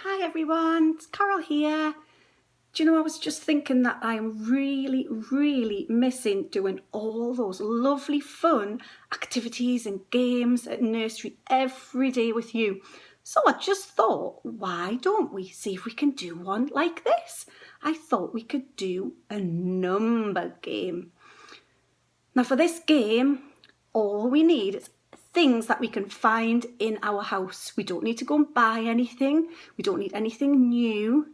Hi everyone, it's Carol here. Do you know, I was just thinking that I'm really missing doing all those lovely fun activities and games at nursery every day with you. So I just thought, why don't we see if we can do one like this? I thought we could do a number game. Now for this game, all we need is things that we can find in our house. We don't need to go and buy anything. We don't need anything new.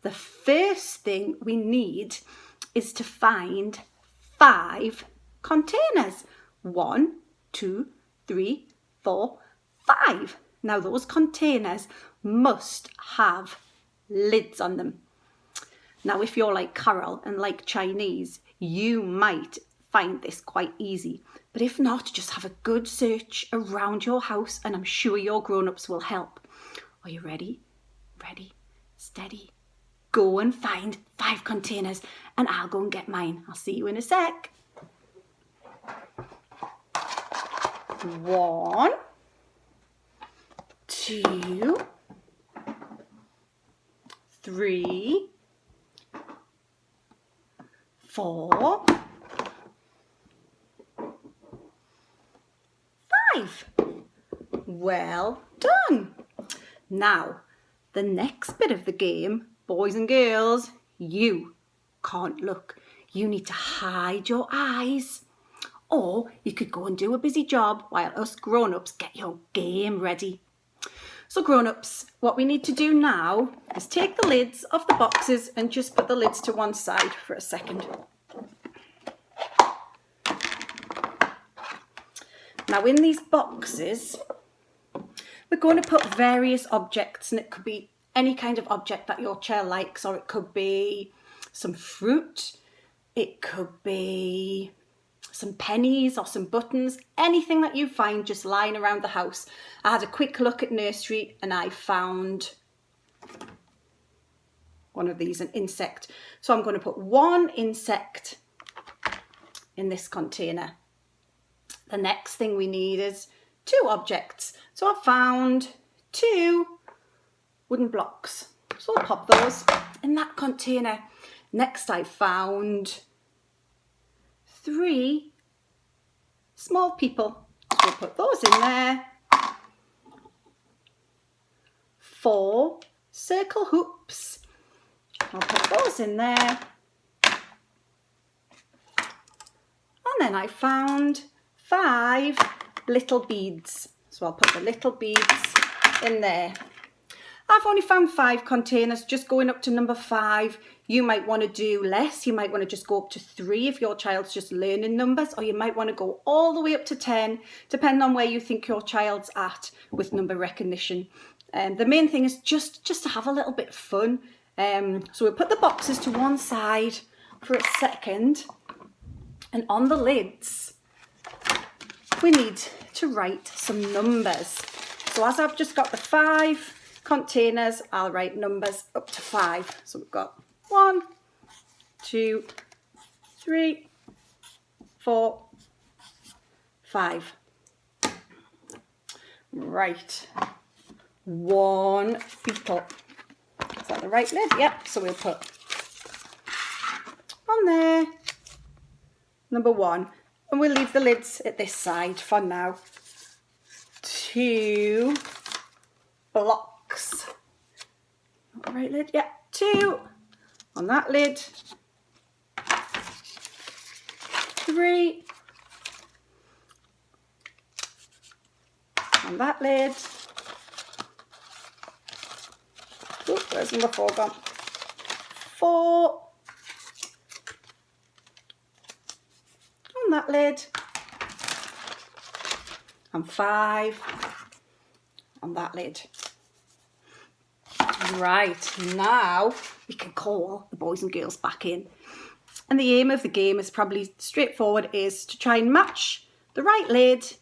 The first thing we need is to find 5 containers. 1, 2, 3, 4, 5. Now those containers must have lids on them. Now if you're like Carol and like Chinese, you might find this quite easy. But if not, just have a good search around your house and I'm sure your grown-ups will help. Are you ready? Ready, steady. Go and find 5 containers and I'll go and get mine. I'll see you in a sec. 1, 2, 3, 4, 5. Well done. Now, the next bit of the game, boys and girls, you can't look. You need to hide your eyes. Or you could go and do a busy job while us grown-ups get your game ready. So grown-ups, what we need to do now is take the lids off the boxes and just put the lids to one side for a second. Now in these boxes, we're going to put various objects, and it could be any kind of object that your child likes, or it could be some fruit, it could be some pennies or some buttons, anything that you find just lying around the house. I had a quick look at nursery and I found one of these, an insect. So I'm going to put 1 insect in this container. The next thing we need is 2 objects. So I found 2 wooden blocks. So I'll pop those in that container. Next I found 3 small people. So we'll put those in there. 4 circle hoops. I'll put those in there. And then I found 5 little beads. So I'll put the little beads in there. I've only found 5 containers, just going up to number 5. You might want to do less. You might want to just go up to 3 if your child's just learning numbers, or you might want to go all the way up to 10, depending on where you think your child's at with number recognition. The main thing is just to have a little bit of fun. So we'll put the boxes to one side for a second, and on the lids, we need to write some numbers. So as I've just got the 5 containers, I'll write numbers up to 5. So we've got 1, 2, 3, 4, 5. Right. 1 beetle. Is that the right lid? Yep. So we'll put on there number 1. And we'll leave the lids at this side for now. 2 blocks. Not the right lid? Yeah, 2 on that lid. 3 on that lid. Oh, where's number 4 gone? 4 on that lid. And 5 on that lid. Right, now we can call the boys and girls back in. And the aim of the game is probably straightforward, is to try and match the right lid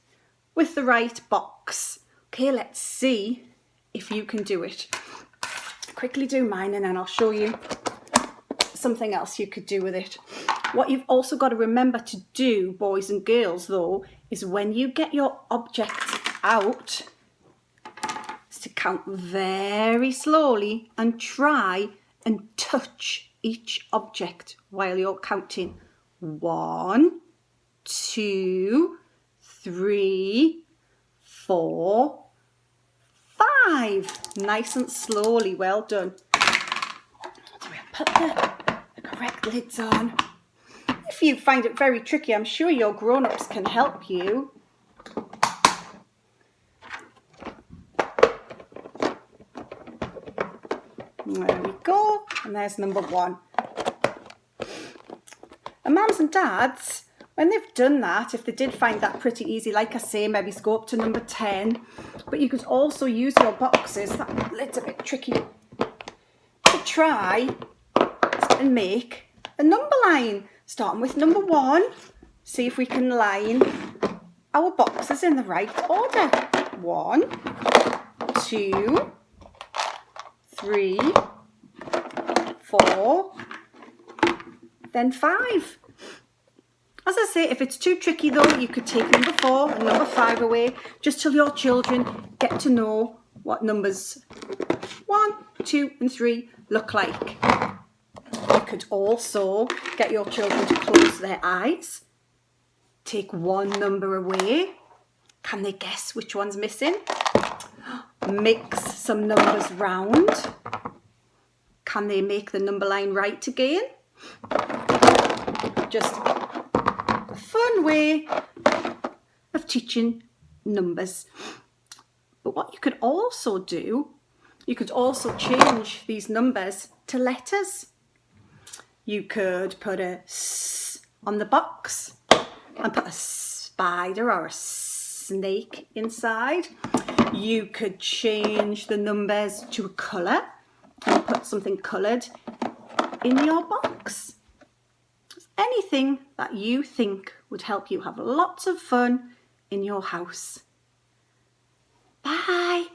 with the right box. Okay, let's see if you can do it. Quickly do mine and then I'll show you something else you could do with it. What you've also got to remember to do, boys and girls, though, is when you get your objects out, is to count very slowly and try and touch each object while you're counting. 1, 2, 3, 4, 5. Nice and slowly. Well done. So we'll put the correct lids on. If you find it very tricky, I'm sure your grown-ups can help you. There we go. And there's number 1. And mums and dads, when they've done that, if they did find that pretty easy, like I say, maybe go up to number 10. But you could also use your boxes, that lid's a bit tricky, to try and make a number line. Starting with number 1, see if we can line our boxes in the right order. 1, 2, 3, 4, then 5. As I say, if it's too tricky though, you could take number 4 and number 5 away, just till your children get to know what numbers 1, 2 and 3 look like. You could also get your children to close their eyes, take one number away. Can they guess which one's missing? Mix some numbers round. Can they make the number line right again? Just a fun way of teaching numbers. But what you could also do, you could also change these numbers to letters. You could put a S on the box and put a spider or a snake inside. You could change the numbers to a colour and put something coloured in your box. Anything that you think would help you have lots of fun in your house. Bye.